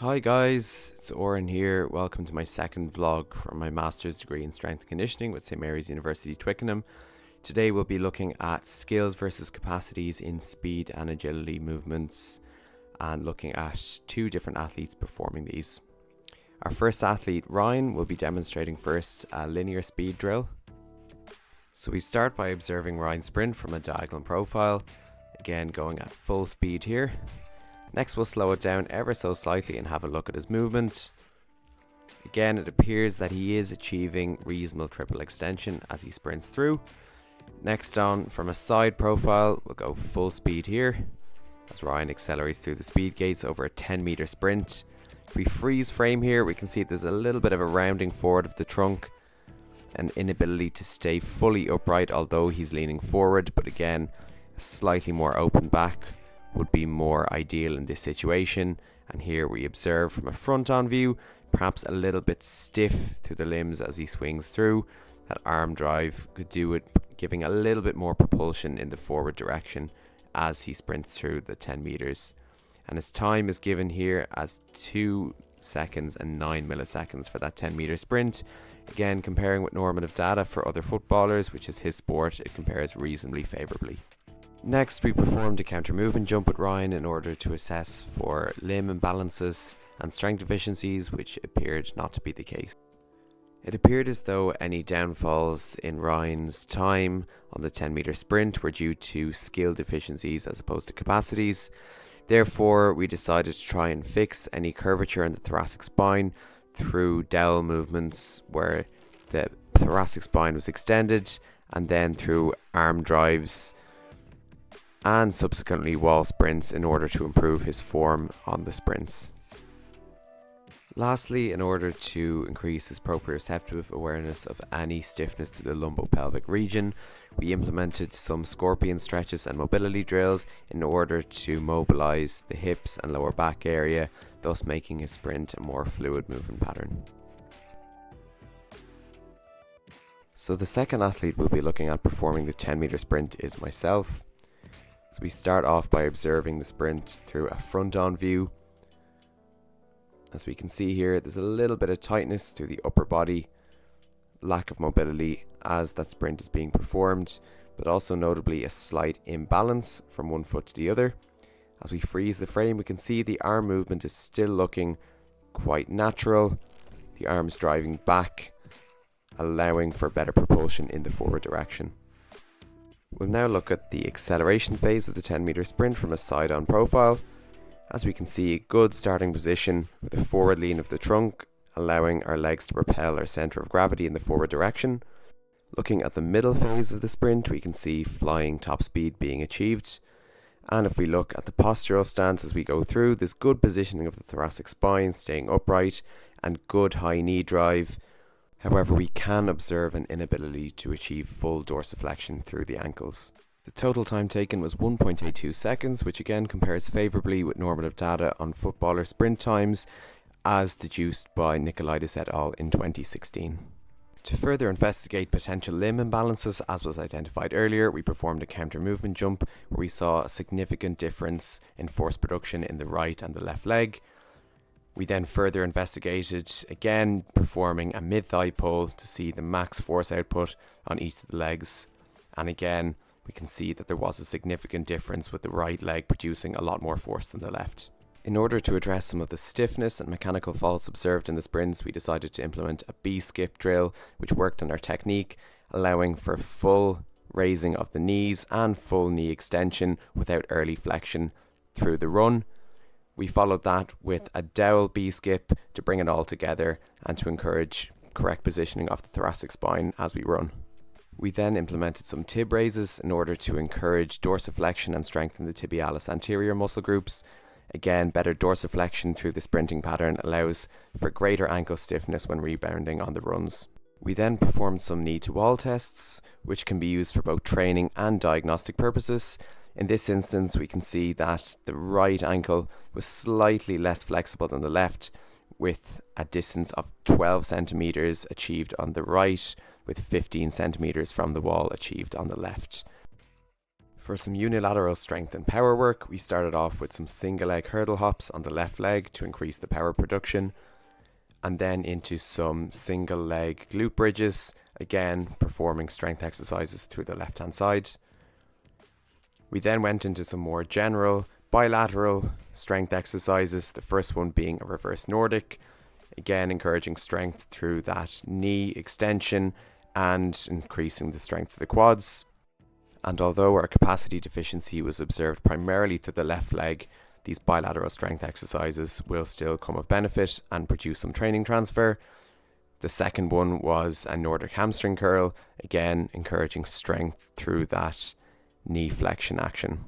Hi guys, it's Oren here. Welcome to my second vlog from my master's degree in strength and conditioning with St. Mary's University, Twickenham. Today we'll be looking at skills versus capacities in speed and agility movements and looking at two different athletes performing these. Our first athlete, Ryan, will be demonstrating first a linear speed drill. So we start by observing Ryan sprint from a diagonal profile, again going at full speed here. Next we'll slow it down ever so slightly and have a look at his movement. Again, it appears that he is achieving reasonable triple extension as he sprints through. Next on, from a side profile, we'll go full speed here as Ryan accelerates through the speed gates over a 10-meter sprint. If we freeze frame here, we can see there's a little bit of a rounding forward of the trunk, an inability to stay fully upright although he's leaning forward, but again, a slightly more open back would be more ideal in this situation. And here we observe from a front on view, perhaps a little bit stiff through the limbs as he swings through. That arm drive could do it, giving a little bit more propulsion in the forward direction as he sprints through the 10 meters. And his time is given here as 2 seconds and 9 milliseconds for that 10-meter sprint. Again, comparing with normative data for other footballers, which is his sport, it compares reasonably favourably. Next, we performed a counter movement jump with Ryan in order to assess for limb imbalances and strength deficiencies, which appeared not to be the case. It appeared as though any downfalls in Ryan's time on the 10-meter sprint were due to skill deficiencies as opposed to capacities. Therefore, we decided to try and fix any curvature in the thoracic spine through dowel movements where the thoracic spine was extended, and then through arm drives and subsequently wall sprints in order to improve his form on the sprints. Lastly, in order to increase his proprioceptive awareness of any stiffness to the lumbopelvic region, we implemented some scorpion stretches and mobility drills in order to mobilize the hips and lower back area, thus making his sprint a more fluid movement pattern. So the second athlete we'll be looking at performing the 10-meter sprint is myself. So we start off by observing the sprint through a front-on view. As we can see here, there's a little bit of tightness through the upper body, lack of mobility as that sprint is being performed, but also notably a slight imbalance from one foot to the other. As we freeze the frame, we can see the arm movement is still looking quite natural. The arms driving back, allowing for better propulsion in the forward direction. We'll now look at the acceleration phase of the 10-meter sprint from a side-on profile. As we can see, a good starting position with a forward lean of the trunk, allowing our legs to propel our centre of gravity in the forward direction. Looking at the middle phase of the sprint, we can see flying top speed being achieved. And if we look at the postural stance as we go through, there's good positioning of the thoracic spine, staying upright, and good high knee drive. However, we can observe an inability to achieve full dorsiflexion through the ankles. The total time taken was 1.82 seconds, which again compares favourably with normative data on footballer sprint times, as deduced by Nicolaitis et al. In 2016. To further investigate potential limb imbalances, as was identified earlier, we performed a counter movement jump where we saw a significant difference in force production in the right and the left leg. We then further investigated, again performing a mid-thigh pull to see the max force output on each of the legs. And again, we can see that there was a significant difference with the right leg producing a lot more force than the left. In order to address some of the stiffness and mechanical faults observed in the sprints, we decided to implement a B-skip drill, which worked on our technique, allowing for full raising of the knees and full knee extension without early flexion through the run. We followed that with a dowel B-skip to bring it all together and to encourage correct positioning of the thoracic spine as we run. We then implemented some tib raises in order to encourage dorsiflexion and strengthen the tibialis anterior muscle groups. Again, better dorsiflexion through the sprinting pattern allows for greater ankle stiffness when rebounding on the runs. We then performed some knee to wall tests, which can be used for both training and diagnostic purposes. In this instance, we can see that the right ankle was slightly less flexible than the left, with a distance of 12 centimeters achieved on the right, with 15 centimeters from the wall achieved on the left. For some unilateral strength and power work, we started off with some single leg hurdle hops on the left leg to increase the power production, and then into some single leg glute bridges, again performing strength exercises through the left hand side. We then went into some more general bilateral strength exercises, the first one being a reverse Nordic, again encouraging strength through that knee extension and increasing the strength of the quads. And although our capacity deficiency was observed primarily to the left leg, these bilateral strength exercises will still come of benefit and produce some training transfer. The second one was a Nordic hamstring curl, again encouraging strength through that knee flexion action.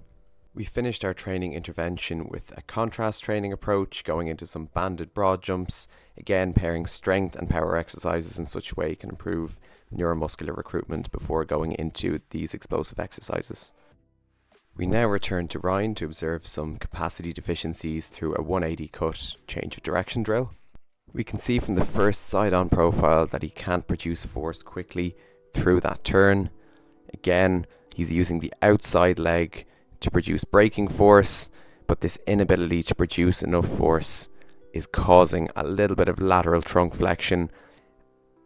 We finished our training intervention with a contrast training approach, going into some banded broad jumps, again pairing strength and power exercises in such a way it can improve neuromuscular recruitment before going into these explosive exercises. We now return to Ryan to observe some capacity deficiencies through a 180 cut change of direction drill. We can see from the first side-on profile that he can't produce force quickly through that turn. Again, he's using the outside leg to produce braking force, but this inability to produce enough force is causing a little bit of lateral trunk flexion.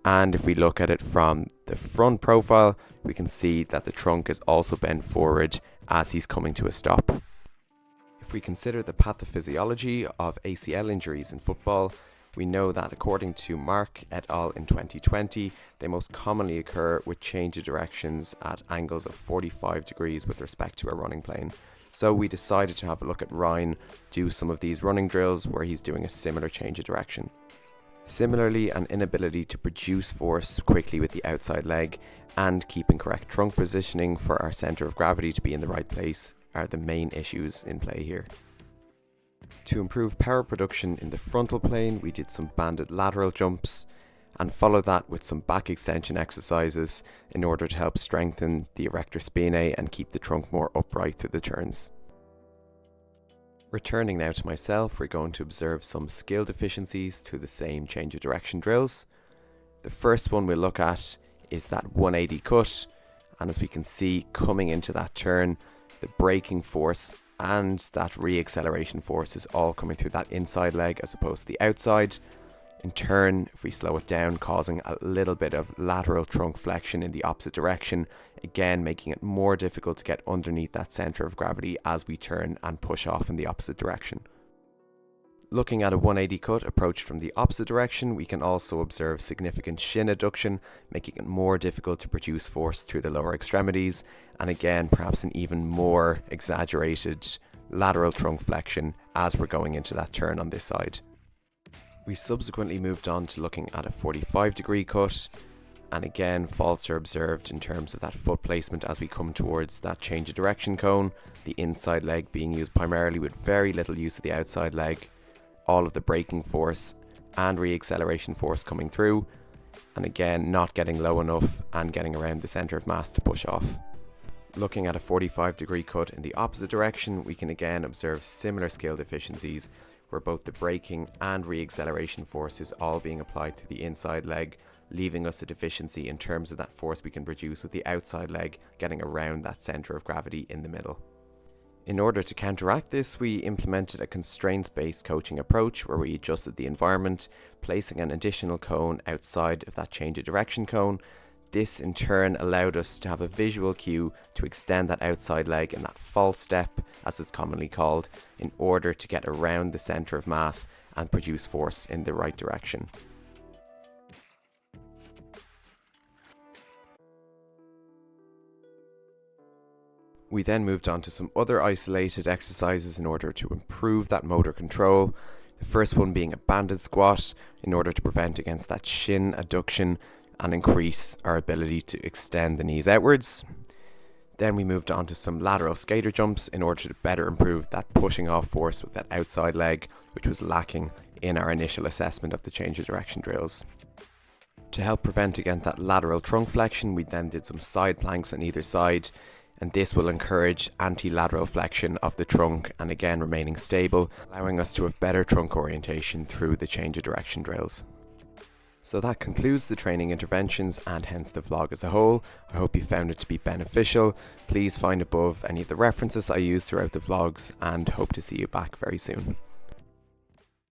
And if we look at it from the front profile, we can see that the trunk is also bent forward as he's coming to a stop. If we consider the pathophysiology of ACL injuries in football, we know that according to Mark et al. In 2020, they most commonly occur with change of directions at angles of 45 degrees with respect to a running plane. So we decided to have a look at Ryan do some of these running drills where he's doing a similar change of direction. Similarly, an inability to produce force quickly with the outside leg and keeping correct trunk positioning for our centre of gravity to be in the right place are the main issues in play here. To improve power production in the frontal plane, we did some banded lateral jumps and followed that with some back extension exercises in order to help strengthen the erector spinae and keep the trunk more upright through the turns. Returning now to myself, we're going to observe some skill deficiencies through the same change of direction drills. The first one we'll look at is that 180 cut, and as we can see coming into that turn, the braking force and that re-acceleration force is all coming through that inside leg as opposed to the outside. In turn, if we slow it down, causing a little bit of lateral trunk flexion in the opposite direction, again making it more difficult to get underneath that centre of gravity as we turn and push off in the opposite direction. Looking at a 180 cut approached from the opposite direction, we can also observe significant shin adduction, making it more difficult to produce force through the lower extremities, and again perhaps an even more exaggerated lateral trunk flexion as we're going into that turn on this side. We subsequently moved on to looking at a 45-degree cut, and again faults are observed in terms of that foot placement as we come towards that change of direction cone, the inside leg being used primarily with very little use of the outside leg, all of the braking force and re-acceleration force coming through, and again not getting low enough and getting around the centre of mass to push off. Looking at a 45-degree cut in the opposite direction, we can again observe similar skill deficiencies where both the braking and re-acceleration force is all being applied to the inside leg, leaving us a deficiency in terms of that force we can produce with the outside leg getting around that centre of gravity in the middle. In order to counteract this, we implemented a constraints-based coaching approach where we adjusted the environment, placing an additional cone outside of that change of direction cone. This in turn allowed us to have a visual cue to extend that outside leg in that false step, as it's commonly called, in order to get around the centre of mass and produce force in the right direction. We then moved on to some other isolated exercises in order to improve that motor control. The first one being a banded squat in order to prevent against that shin adduction and increase our ability to extend the knees outwards. Then we moved on to some lateral skater jumps in order to better improve that pushing off force with that outside leg, which was lacking in our initial assessment of the change of direction drills. To help prevent against that lateral trunk flexion, we then did some side planks on either side, and this will encourage anti-lateral flexion of the trunk and again remaining stable, allowing us to have better trunk orientation through the change of direction drills. So that concludes the training interventions and hence the vlog as a whole. I hope you found it to be beneficial. Please find above any of the references I used throughout the vlogs and hope to see you back very soon.